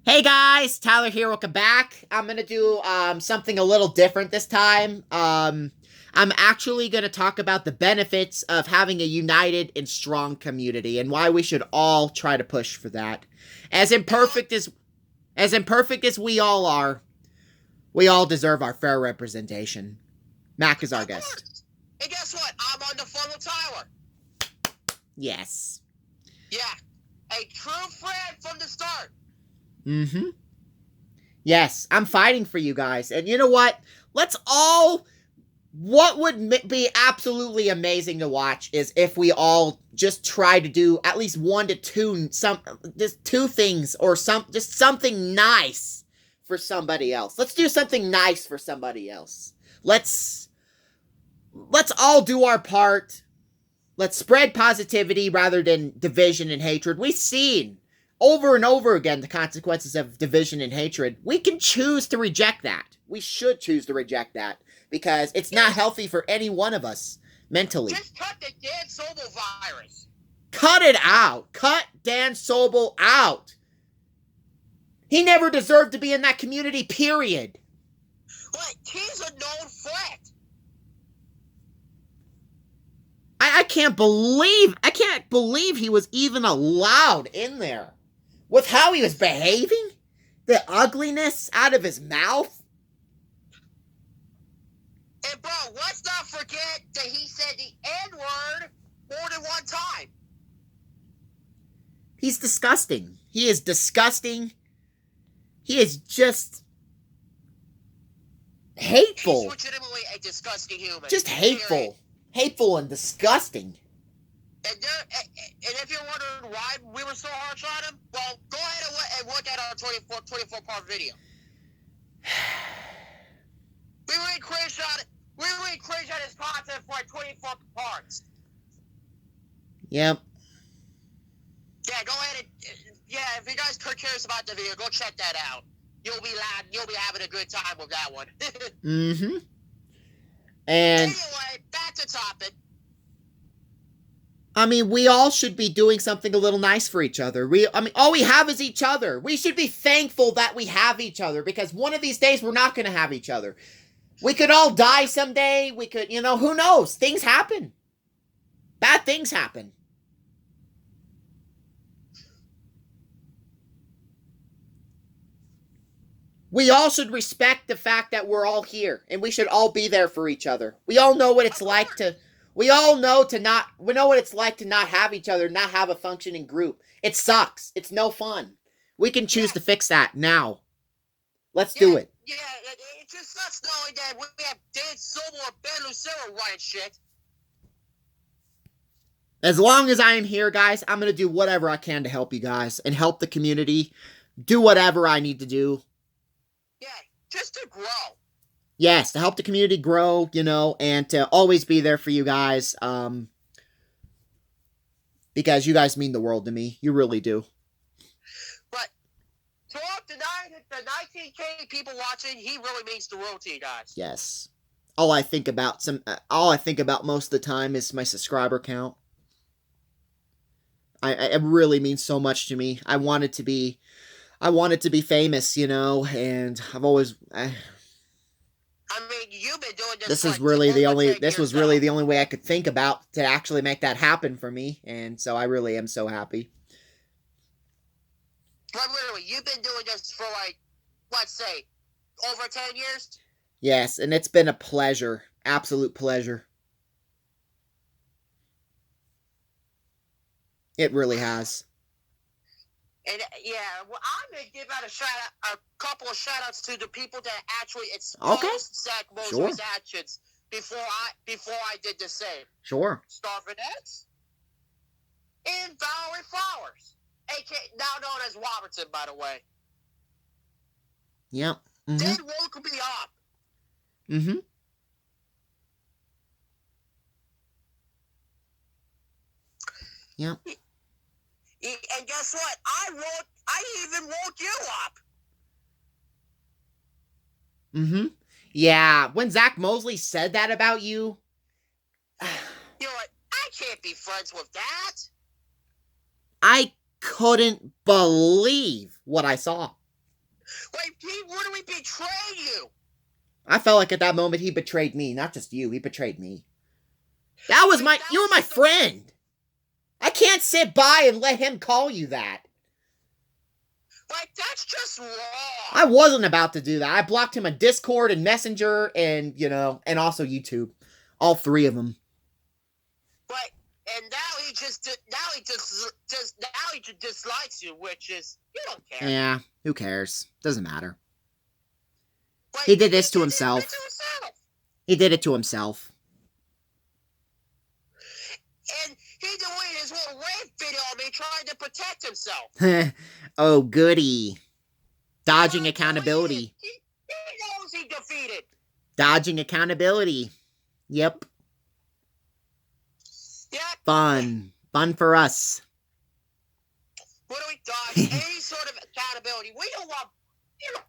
Hey guys, Tyler here. Welcome back. I'm gonna do something a little different this time. I'm actually gonna talk about the benefits of having a united and strong community and why we should all try to push for that. As imperfect as we all are, we all deserve our fair representation. Mac is our guest. And guess what? I'm on the phone with Tyler. Yes. Yeah, a true friend from the start. Mm-hmm. Yes, I'm fighting for you guys. And you know what? What would be absolutely amazing to watch is if we all just try to do at least one to two, just two things or just something nice for somebody else. Let's do something nice for somebody else. Let's all do our part. Let's spread positivity rather than division and hatred. We've seen over and over again the consequences of division and hatred. We can choose to reject that. We should choose to reject that because it's not healthy for any one of us mentally. Just cut the Dan Sobel virus. Cut it out. Cut Dan Sobel out. He never deserved to be in that community, period. Like, he's a known threat. I can't believe he was even allowed in there. With how he was behaving? The ugliness out of his mouth? And bro, let's not forget that he said the N-word more than one time. He's disgusting. He is disgusting. He is just hateful. He's legitimately a disgusting human. Just hateful. Period. Hateful and disgusting. And if you're wondering why we were so harsh on him, well, go ahead and look at our 24-part video. We really cringed on his content for like 24 parts. Yep. Yeah, go ahead and if you guys are curious about the video, go check that out. You'll be having a good time with that one. Mm-hmm. And anyway, back to topic. I mean, we all should be doing something a little nice for each other. All we have is each other. We should be thankful that we have each other because one of these days we're not going to have each other. We could all die someday. We could, who knows? Things happen. Bad things happen. We all should respect the fact that we're all here and we should all be there for each other. We all know what it's like to what it's like to not have each other, not have a functioning group. It sucks. It's no fun. We can choose to fix that now. Let's do it. Yeah, it just sucks knowing that we have Dan Sobel or Ben Lucero running shit. As long as I am here, guys, I'm going to do whatever I can to help you guys and help the community. Do whatever I need to do. Yeah, just to grow. Yes, to help the community grow, and to always be there for you guys. Because you guys mean the world to me. You really do. But to the 19K people watching, he really means the world to you guys. Yes. All I think about most of the time is my subscriber count. It really means so much to me. I want it to be famous, and I've always. I mean, you've been doing this. This was really the only way I could think about to actually make that happen for me, and so I really am so happy. But literally, you've been doing this for let's say, over 10 years? Yes, and it's been a pleasure. Absolute pleasure. It really has. And well, I'm gonna give out a couple of shout outs to the people that actually exposed Zach Mosley's actions before I did the same. Sure. Starvin X and Valerie Flowers, aka now known as Robertson, by the way. Yep. Mm-hmm. They woke me up. Mm-hmm. Yep. And guess what? I even woke you up. Mm-hmm. Yeah, when Zach Mosley said that about you... You're like, I can't be friends with that. I couldn't believe what I saw. Wait, he literally betrayed you. I felt like at that moment he betrayed me, not just you. He betrayed me. You were my friend. I can't sit by and let him call you that. Like, that's just wrong. I wasn't about to do that. I blocked him on Discord and Messenger and, and also YouTube. All three of them. But, and now he just dislikes you, which is, you don't care. Yeah, who cares? Doesn't matter. But he did this to himself. He did it to himself. And he deleted his little rape video of me trying to protect himself. Oh, goody. Dodging accountability. He knows he defeated. Dodging accountability. Yep. Yep. Fun for us. What do we dodge? Any sort of accountability. We don't want...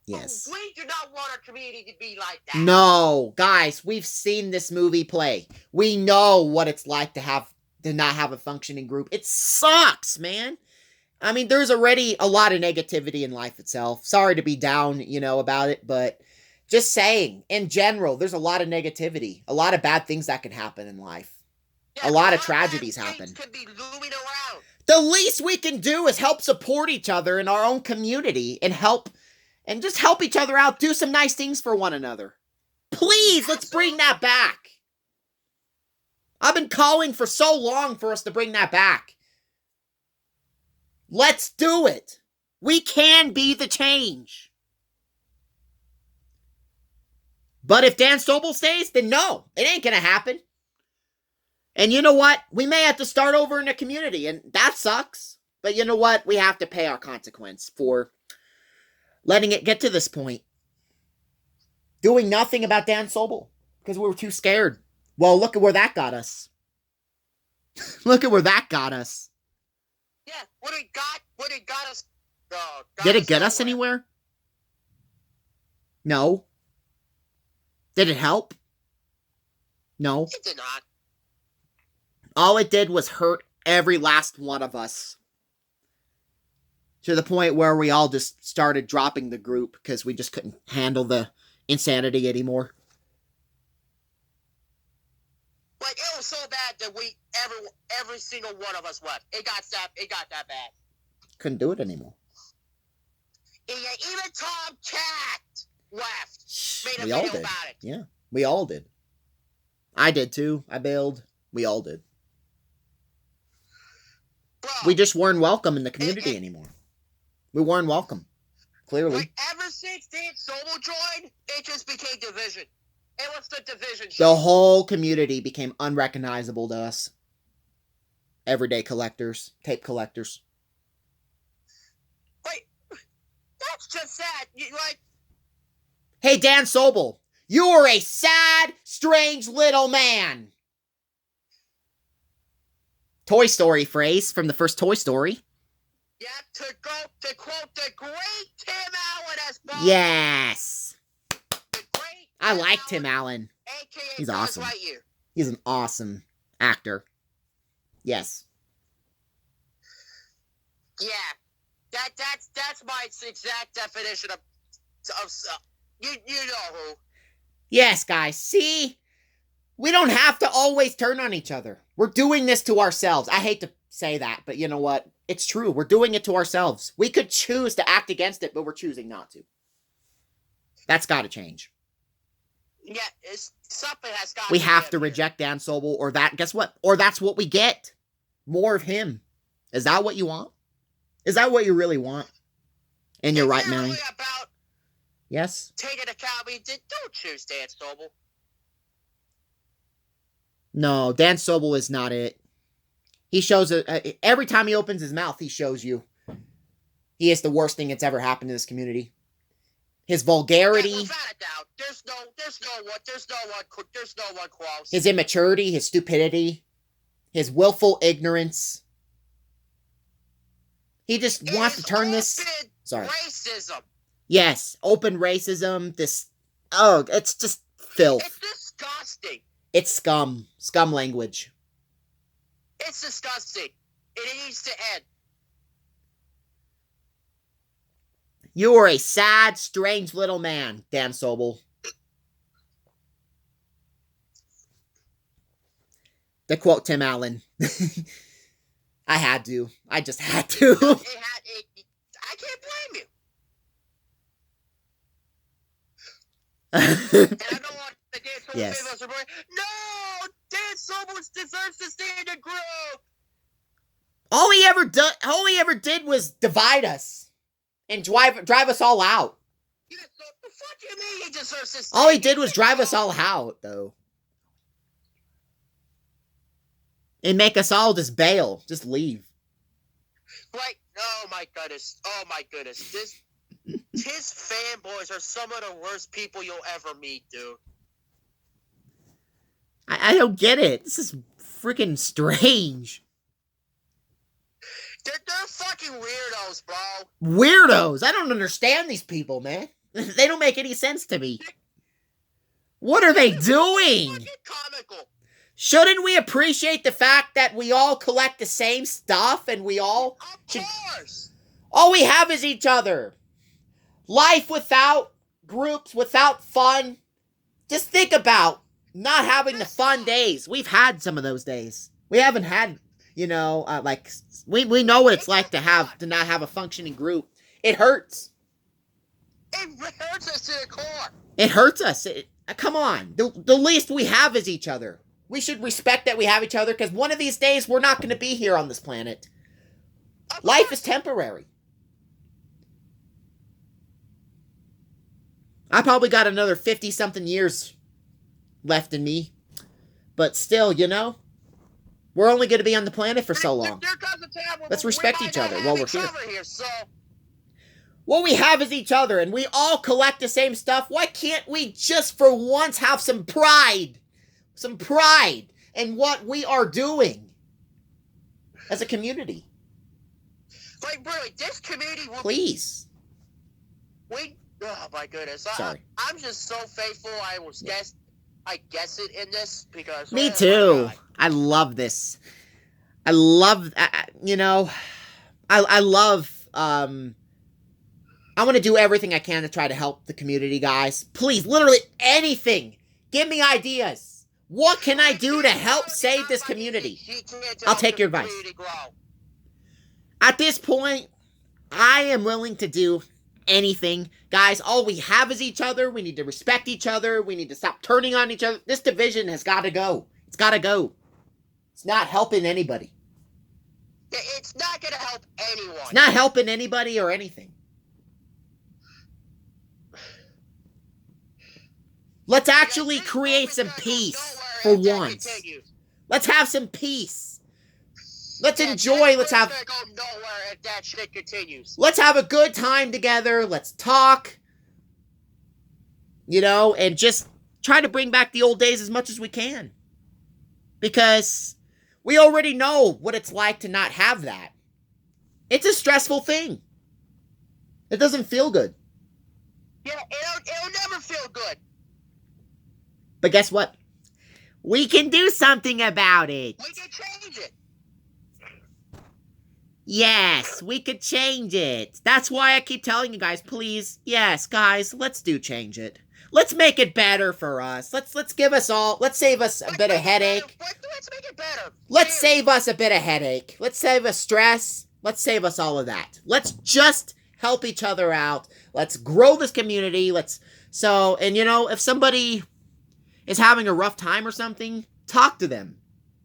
Yes. We do not want our community to be like that. No, guys, we've seen this movie play. We know what it's like to not have a functioning group. It sucks, man. I mean, there's already a lot of negativity in life itself. Sorry to be down, about it, but just saying, in general, there's a lot of negativity. A lot of bad things that can happen in life. Yeah, a lot of tragedies happen. Could be looming around. The least we can do is help support each other in our own community and just help each other out. Do some nice things for one another. Please, let's bring that back. I've been calling for so long for us to bring that back. Let's do it. We can be the change. But if Dan Sobel stays, then no, it ain't gonna happen. And you know what? We may have to start over in the community, and that sucks. But you know what? We have to pay our consequence for letting it get to this point. Doing nothing about Dan Sobel because we were too scared. Well, look at where that got us. Look at where that got us. Yeah, what it got us. Did it get us anywhere? No. Did it help? No. It did not. All it did was hurt every last one of us. To the point where we all just started dropping the group because we just couldn't handle the insanity anymore. But it was so bad that every single one of us left. It got that bad. Couldn't do it anymore. Yeah, even Tom Cat left. Made a we all video did. About it. Yeah, we all did. I did too. I bailed. We all did. Bro, we just weren't welcome in the community anymore. We weren't welcome. Clearly. Like, ever since Dan Sobel joined, it just became division. It was the division show. The whole community became unrecognizable to us. Everyday collectors, tape collectors. Wait, that's just sad. Hey, Dan Sobel, you are a sad, strange little man. Toy Story phrase from the first Toy Story. Yeah, to quote the great Tim Allen as Bob. Yes. I like Allen, Tim Allen. AKA He's Buzz awesome. Lightyear. He's an awesome actor. Yes. Yeah, that's my exact definition of you know who. Yes, guys. See, we don't have to always turn on each other. We're doing this to ourselves. I hate to say that, but you know what? It's true. We're doing it to ourselves. We could choose to act against it, but we're choosing not to. That's got to change. Yeah, something has got. We have to reject Dan Sobel, or that. Guess what? Or that's what we get. More of him. Is that what you want? Is that what you really want? In your right mind? Really about yes. Taking accountability. Don't choose Dan Sobel. No, Dan Sobel is not it. He shows every time he opens his mouth, he shows you he is the worst thing that's ever happened to this community. His vulgarity, yeah, without a doubt. There's no one close. His immaturity, his stupidity, his willful ignorance. He just wants to turn this. Sorry. Racism. Yes, open racism. It's just filth. It's disgusting. It's scum. Scum language. It's disgusting. It needs to end. You are a sad, strange little man, Dan Sobel. To quote Tim Allen. I had to. I just had to. I can't blame you. And I don't want the Dan Sobel yes. No! Dan Sobel deserves to stay in the group! All he ever did was divide us. And drive us all out. Yeah, so the fuck you mean he deserves to stay? All he did was drive us all out, though. And make us all just bail. Just leave. Like, oh my goodness. Oh my goodness. His fanboys are some of the worst people you'll ever meet, dude. I don't get it. This is freaking strange. They're fucking weirdos, bro. Weirdos? I don't understand these people, man. They don't make any sense to me. What are they doing? Comical. Shouldn't we appreciate the fact that we all collect the same stuff and we all should... Of course. All we have is each other. Life without groups, without fun. Just think about not having the fun days. We've had some of those days. We haven't had, you know, like we know what it's like to not have a functioning group. It hurts. It hurts us to the core. It hurts us. Come on. The least we have is each other. We should respect that we have each other, because one of these days we're not going to be here on this planet. Life is temporary. I probably got another 50-something years left in me. But still, you know, we're only going to be on the planet for so long. Let's respect each other while we're here. What we have is each other, and we all collect the same stuff. Why can't we just for once have some pride? Some pride in what we are doing as a community. Like, really, this community will... Please. Oh, my goodness. Sorry. I'm just so faithful I guess it in this, because... Me too. I love this. I love, you know, I love, I want to do everything I can to try to help the community, guys. Please, literally anything. Give me ideas. What can I do to help save this community? I'll take your advice. At this point, I am willing to do anything. Guys, all we have is each other. We need to respect each other. We need to stop turning on each other. This division has got to go. It's got to go. It's not helping anybody. It's not going to help anyone. It's not helping anybody or anything. Let's actually create some peace for once. Let's have some peace. Let's enjoy. Let's have a good time together. Let's talk. You know, and just try to bring back the old days as much as we can. Because we already know what it's like to not have that. It's a stressful thing. It doesn't feel good. Yeah, it'll never feel good. But guess what? We can do something about it. We can change it. Yes, we could change it. That's why I keep telling you guys, please, yes, guys, let's change it. Let's make it better for us. Let's save us a bit of headache. Let's make it better. Let's save us a bit of headache. Let's save us stress. Let's save us all of that. Let's just help each other out. Let's grow this community. And you know, if somebody is having a rough time or something, talk to them.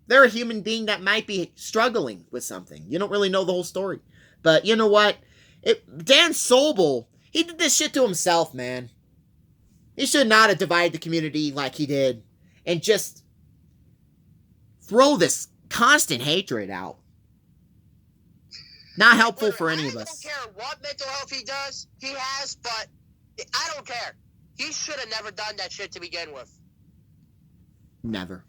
They're a human being that might be struggling with something. You don't really know the whole story. But you know what? Dan Sobel, he did this shit to himself, man. He should not have divided the community like he did and just throw this constant hatred out. Not helpful for any of us. I don't care what mental health he does, he has, but I don't care. He should have never done that shit to begin with. Never.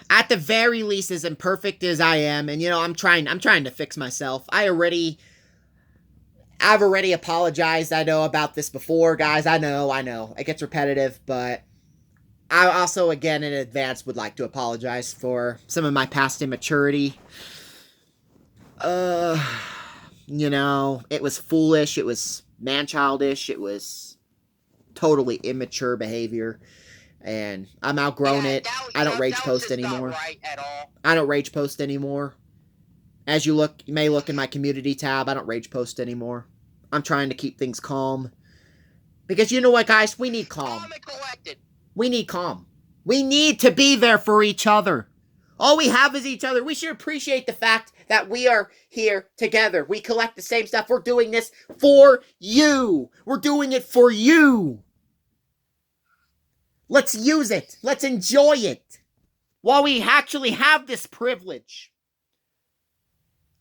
At the very least, as imperfect as I am, and you know, I'm trying to fix myself. I've already apologized, I know, about this before, guys. I know. It gets repetitive, but I also, again, in advance, would like to apologize for some of my past immaturity. You know, it was foolish. It was man-childish. It was totally immature behavior. And I'm outgrown it. I don't rage post anymore. Not right at all. I don't rage post anymore. As you may look in my community tab, I don't rage post anymore. I'm trying to keep things calm. Because you know what, guys? We need calm. Calm and collected. We need calm. We need to be there for each other. All we have is each other. We should appreciate the fact that we are here together. We collect the same stuff. We're doing this for you. We're doing it for you. Let's use it. Let's enjoy it. While we actually have this privilege.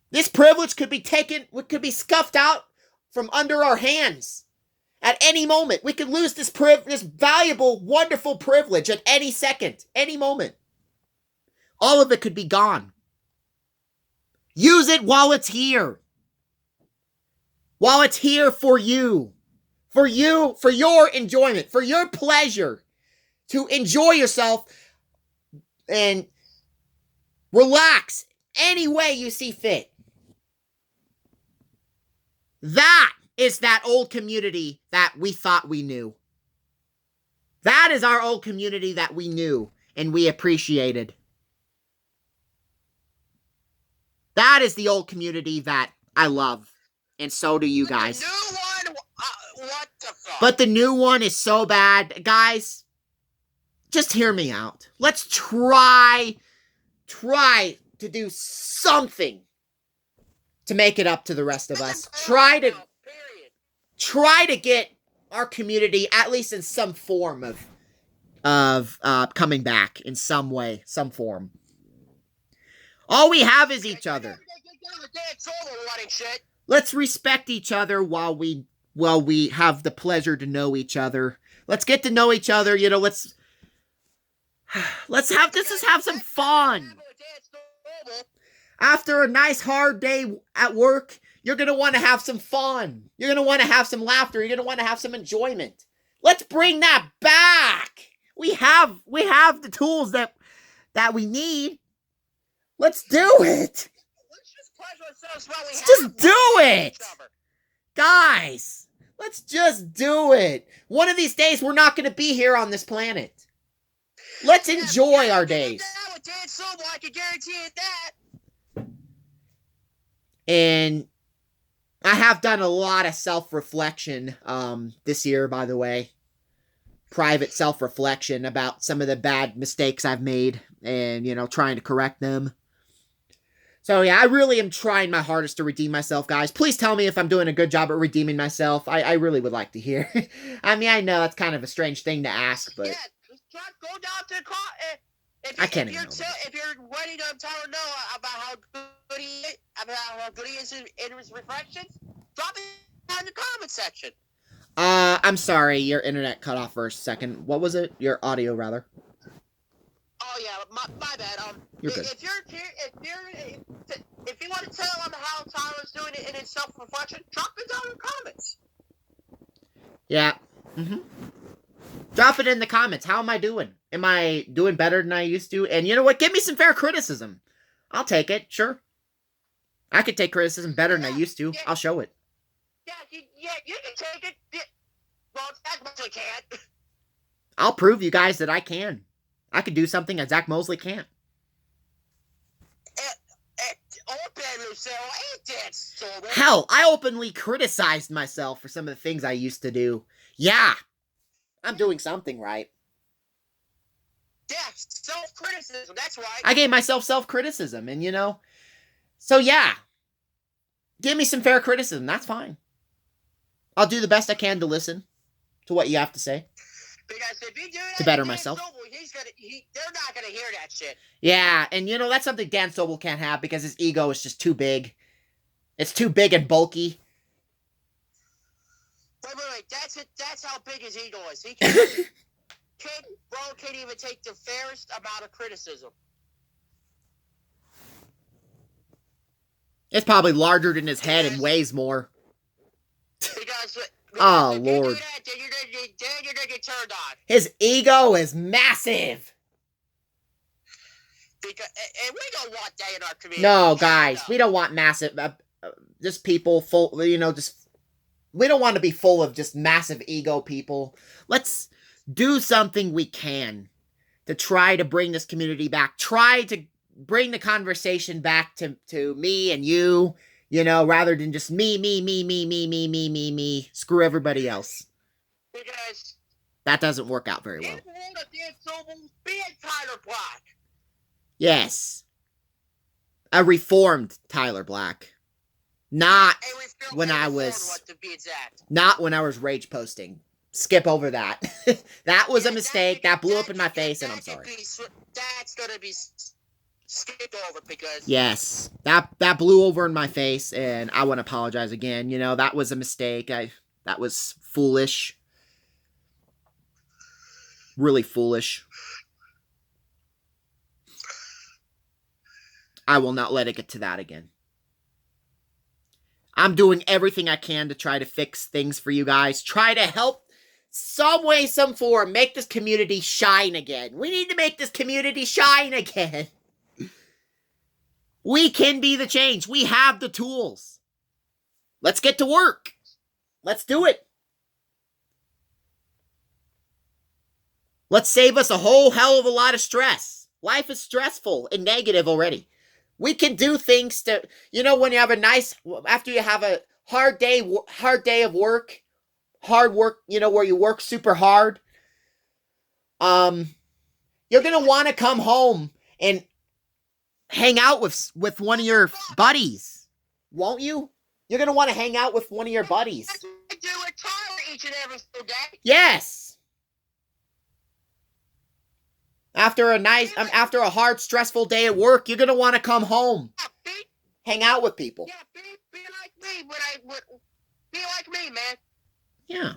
This privilege could be taken, could be scuffed out from under our hands. At any moment, we could lose this valuable, wonderful privilege at any second, any moment. All of it could be gone. Use it while it's here. While it's here for you. For you, for your enjoyment, for your pleasure. To enjoy yourself and relax any way you see fit. That is that old community that we thought we knew. That is our old community that we knew and we appreciated. That is the old community that I love. And so do you guys. The new one, what the fuck? But the new one is so bad. Guys, just hear me out. Let's try to do something to make it up to the rest of us. Try to get our community at least in some form of coming back in some way, some form. All we have is each other. Let's respect each other while we have the pleasure to know each other. Let's get to know each other. You know, let's have some fun. After a nice hard day at work, you're going to want to have some fun. You're going to want to have some laughter. You're going to want to have some enjoyment. Let's bring that back. We have the tools that we need. Let's do it. Let's just pleasure ourselves while we let's just do it. Guys, let's just do it. One of these days, we're not going to be here on this planet. Let's enjoy our days. I can guarantee it that. And I have done a lot of self-reflection this year, by the way. Private self-reflection about some of the bad mistakes I've made and, you know, trying to correct them. So, yeah, I really am trying my hardest to redeem myself, guys. Please tell me if I'm doing a good job at redeeming myself. I really would like to hear. I mean, I know that's kind of a strange thing to ask, but... Yeah, just go down to the car. If you're ready to tell her no about how good he is in his reflections, drop it down in the comment section. I'm sorry, your internet cut off for a second. What was it? Your audio, rather. Oh yeah, my bad. You're good. If you want to tell him how Tyler's doing it in his self-reflection, drop it down in the comments. Yeah. Drop it in the comments. How am I doing? Am I doing better than I used to? And you know what? Give me some fair criticism. I'll take it. Sure. I could take criticism better than I used to. I'll show it. Yeah, you can take it. Yeah. Well, Zach Mosley can't. I'll prove you guys that I can. I can do something that Zach Mosley can't. Hell, I openly criticized myself for some of the things I used to do. Yeah. I'm doing something right. Yeah, self-criticism, that's right. I gave myself self-criticism, and you know, so yeah. Give me some fair criticism, that's fine. I'll do the best I can to listen to what you have to say. Because if you do that to better myself. They're not going to hear that shit. Yeah, and you know, that's something Dan Sobel can't have because his ego is just too big. It's too big and bulky. Wait. That's how big his ego is. He can't even take the fairest amount of criticism. It's probably larger than his head and weighs more. Because oh, if Lord. You do that, then you're gonna get turned on. His ego is massive. Because and we don't want that in our community. No, guys, we don't want massive, just people full, just, we don't want to be full of just massive ego people. Let's do something we can to try to bring this community back. Try to bring the conversation back to me and you, rather than just me. Screw everybody else. Because that doesn't work out very well. Be Tyler Black. Yes. A reformed Tyler Black. Not when I was rage posting. Skip over that. That was a mistake. That blew up in my face, and I'm sorry. That's gonna be skipped over because yes, that blew over in my face, and I want to apologize again. That was a mistake. That was foolish. Really foolish. I will not let it get to that again. I'm doing everything I can to try to fix things for you guys. Try to help some way, some form, make this community shine again. We need to make this community shine again. We can be the change. We have the tools. Let's get to work. Let's do it. Let's save us a whole hell of a lot of stress. Life is stressful and negative already. We can do things to, when you have after you have a hard day of work, where you work super hard, you're going to want to come home and hang out with one of your buddies, won't you? You're going to want to hang out with one of your buddies. I do with Tyler each and every single day. Yes. After a hard, stressful day at work, you're going to want to come home. Hang out with people. Yeah, be like me be like me, man. Yeah.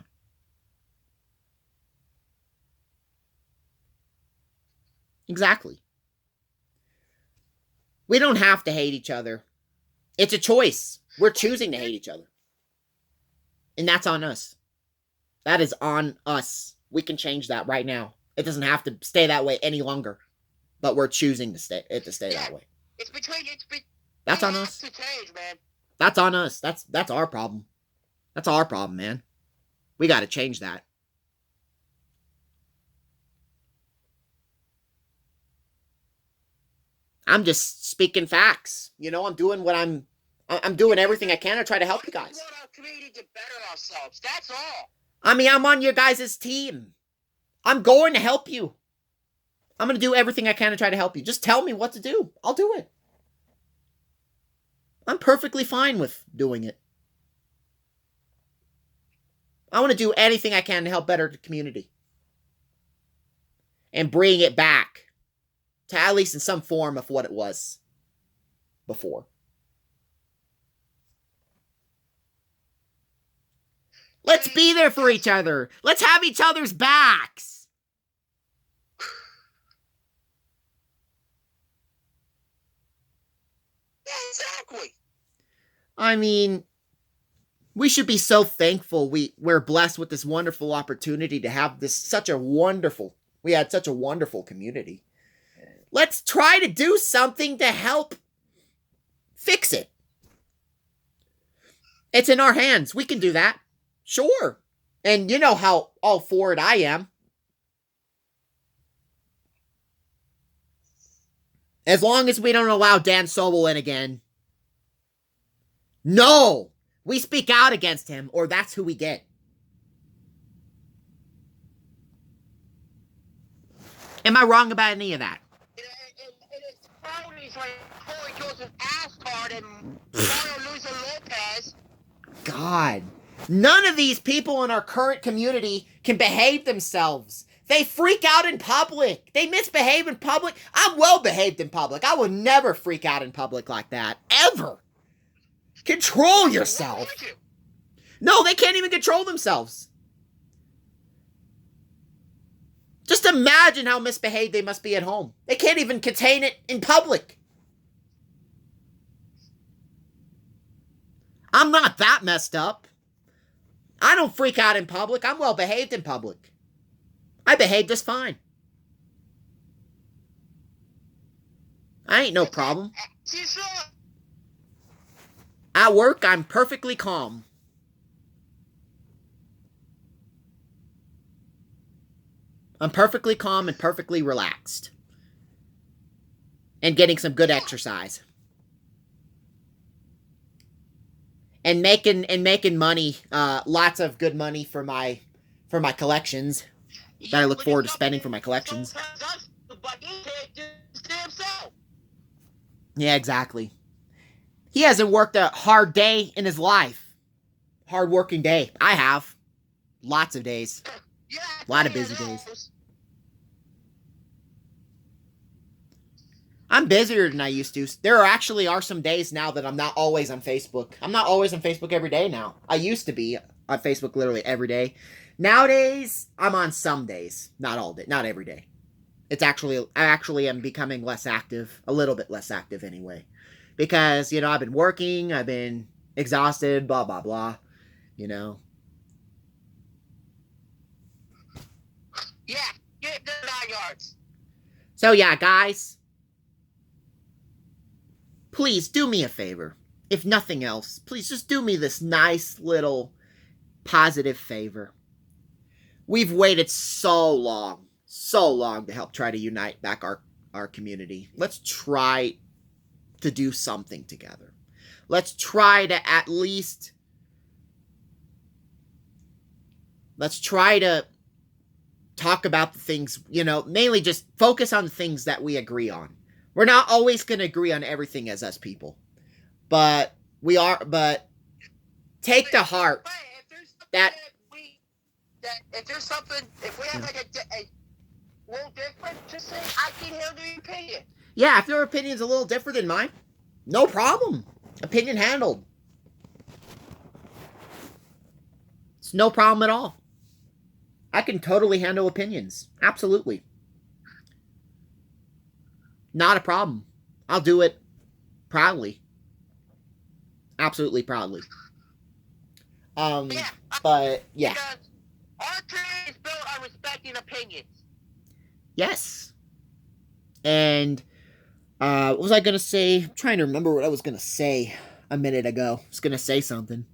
Exactly. We don't have to hate each other. It's a choice. We're choosing to hate each other. And that's on us. That is on us. We can change that right now. It doesn't have to stay that way any longer. But we're choosing to stay that way. That's on us. To change, man. That's on us. That's our problem. That's our problem, man. We got to change that. I'm just speaking facts. I'm doing what I'm doing everything I can to try to help you guys. We want our community to better ourselves. That's all. I'm on your guys' team. I'm going to help you. I'm going to do everything I can to try to help you. Just tell me what to do. I'll do it. I'm perfectly fine with doing it. I want to do anything I can to help better the community. And bring it back to at least in some form of what it was before. Let's be there for each other. Let's have each other's backs. Yeah, exactly. I mean, we should be so thankful we're blessed with this wonderful opportunity to have we had such a wonderful community. Let's try to do something to help fix it. It's in our hands. We can do that. Sure. And you know how all for it I am. As long as we don't allow Dan Sobel in again. No! We speak out against him, or that's who we get. Am I wrong about any of that? It's cronies like Corey Joseph Ascard and Mario Luisa Lopez. God. None of these people in our current community can behave themselves. They freak out in public. They misbehave in public. I'm well behaved in public. I would never freak out in public like that. Ever. Control yourself. No, they can't even control themselves. Just imagine how misbehaved they must be at home. They can't even contain it in public. I'm not that messed up. I don't freak out in public. I'm well behaved in public. I behave just fine. I ain't no problem. You sure? At work, I'm perfectly calm. I'm perfectly calm and perfectly relaxed. And getting some good exercise. And making money, lots of good money for my collections that I look forward to spending for my collections. Yeah, exactly. He hasn't worked a hard day in his life. Hard working day. I have. Lots of days. A lot of busy days. I'm busier than I used to. There are some days now that I'm not always on Facebook. I'm not always on Facebook every day now. I used to be on Facebook literally every day. Nowadays, I'm on some days. Not all day. Not every day. I actually am becoming less active. A little bit less active anyway. Because, I've been working. I've been exhausted. Blah, blah, blah. Yeah, get the 9 yards. So, yeah, guys. Please do me a favor. If nothing else, please just do me this nice little positive favor. We've waited so long to help try to unite back our community. Let's try to do something together. Let's try to at least... Let's try to talk about the things, mainly just focus on the things that we agree on. We're not always going to agree on everything as us people. But take to heart that if we have like a little different, just say, I can handle your opinion. Yeah, if your opinion's a little different than mine, no problem. Opinion handled. It's no problem at all. I can totally handle opinions. Absolutely. Not a problem. I'll do it proudly. Absolutely proudly. But yeah. Because our community is built on respecting opinions. Yes. And what was I gonna say? I'm trying to remember what I was gonna say a minute ago. I was gonna say something.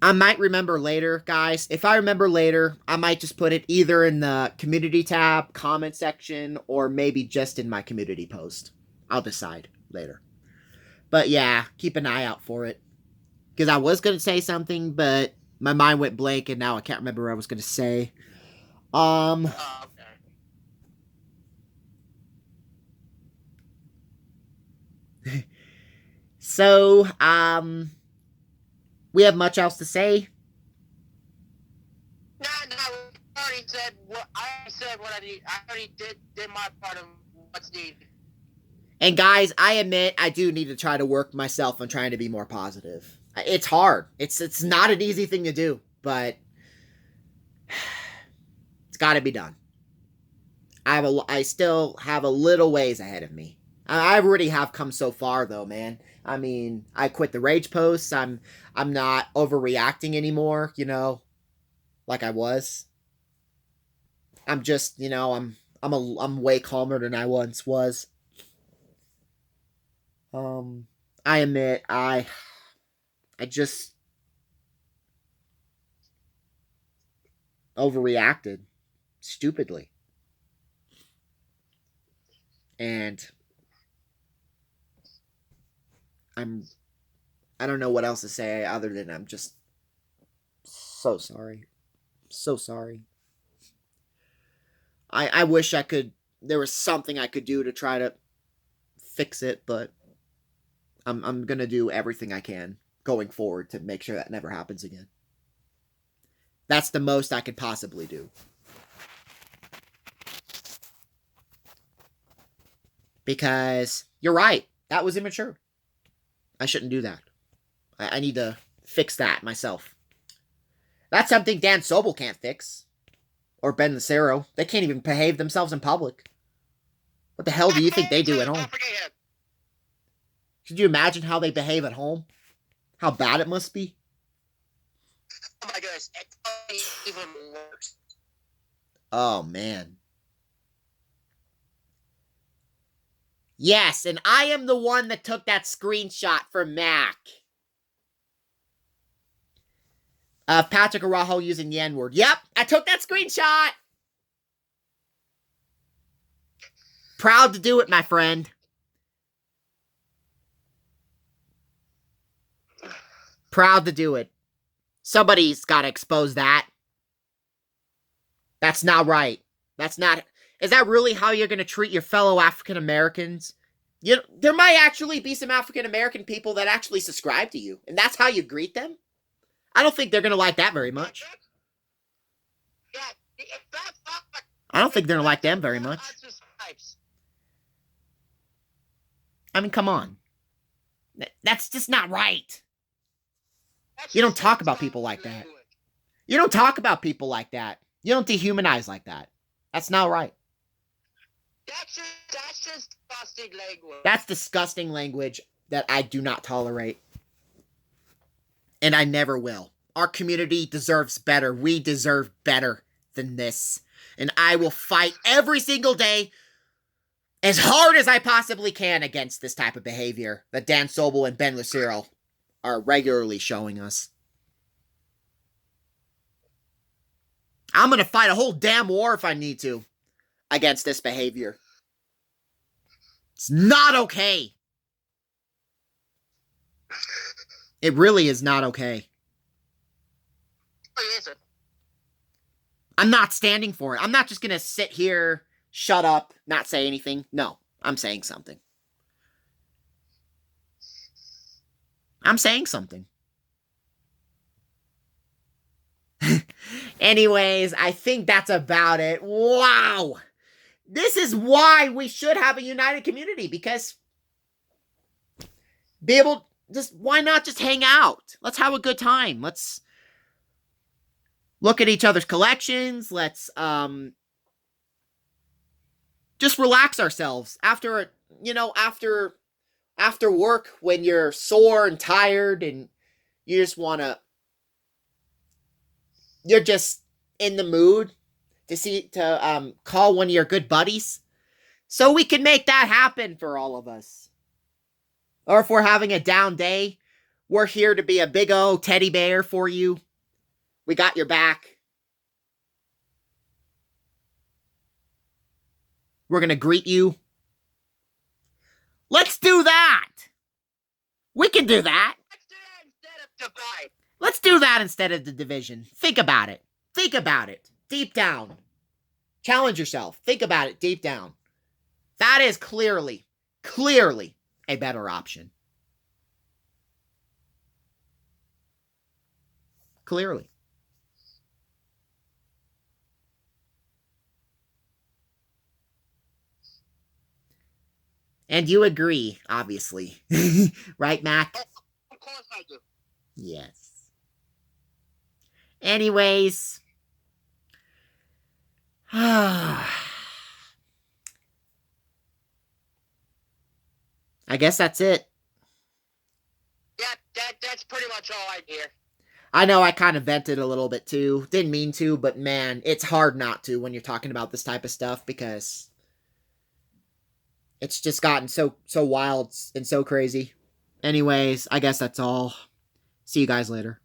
I might remember later, guys. If I remember later, I might just put it either in the community tab, comment section, or maybe just in my community post. I'll decide later. But yeah, keep an eye out for it. Because I was going to say something, but my mind went blank and now I can't remember what I was going to say. Okay. So, we have much else to say? No, I already said what I need. I already did my part of what's needed. And guys, I admit I do need to try to work myself on trying to be more positive. It's hard. It's not an easy thing to do, but it's got to be done. I still have a little ways ahead of me. I already have come so far though, man. I mean, I quit the rage posts. I'm not overreacting anymore, like I was. I'm just, I'm way calmer than I once was. I admit I just overreacted stupidly. And I don't know what else to say other than I'm just so sorry. So sorry. I wish there was something I could do to try to fix it, but I'm going to do everything I can going forward to make sure that never happens again. That's the most I could possibly do. Because you're right. That was immature. I shouldn't do that. I need to fix that myself. That's something Dan Sobel can't fix. Or Ben Lucero. They can't even behave themselves in public. What the hell do you think they do at home? Could you imagine how they behave at home? How bad it must be? Oh my goodness. even worse. Oh, man. Yes, and I am the one that took that screenshot for Mac. Of Patrick Araujo using the N-word. Yep, I took that screenshot. Proud to do it, my friend. Proud to do it. Somebody's got to expose that. That's not right. That's not... Is that really how you're going to treat your fellow African Americans? There might actually be some African American people that actually subscribe to you, and that's how you greet them? I don't think they're going to like that very much. I don't think they're going to like them very much. I mean, come on. That's just not right. You don't talk about people like that. You don't talk about people like that. You don't dehumanize like that. That's not right. That's just disgusting language. That's disgusting language that I do not tolerate. And I never will. Our community deserves better. We deserve better than this. And I will fight every single day as hard as I possibly can against this type of behavior that Dan Sobel and Ben Lucero are regularly showing us. I'm going to fight a whole damn war if I need to against this behavior. It's not okay. It really is not okay. I'm not standing for it. I'm not just going to sit here, shut up, not say anything. No, I'm saying something. I'm saying something. Anyways, I think that's about it. Wow. This is why we should have a united community, because why not just hang out? Let's have a good time. Let's look at each other's collections. Let's just relax ourselves after work, when you're sore and tired and you just you're just in the mood to call one of your good buddies, so we can make that happen for all of us. Or if we're having a down day, we're here to be a big O teddy bear for you. We got your back. We're going to greet you. Let's do that. We can do that. Let's do that instead of the division. Think about it. Think about it. Deep down. Challenge yourself. Think about it deep down. That is clearly a better option. Clearly. And you agree, obviously. Right, Mac? Of course I do. Yes. Anyways. I guess that's it. Yeah, that's pretty much all I hear. I know I kind of vented a little bit too. Didn't mean to, but man, it's hard not to when you're talking about this type of stuff, because it's just gotten so wild and so crazy. Anyways, I guess that's all. See you guys later.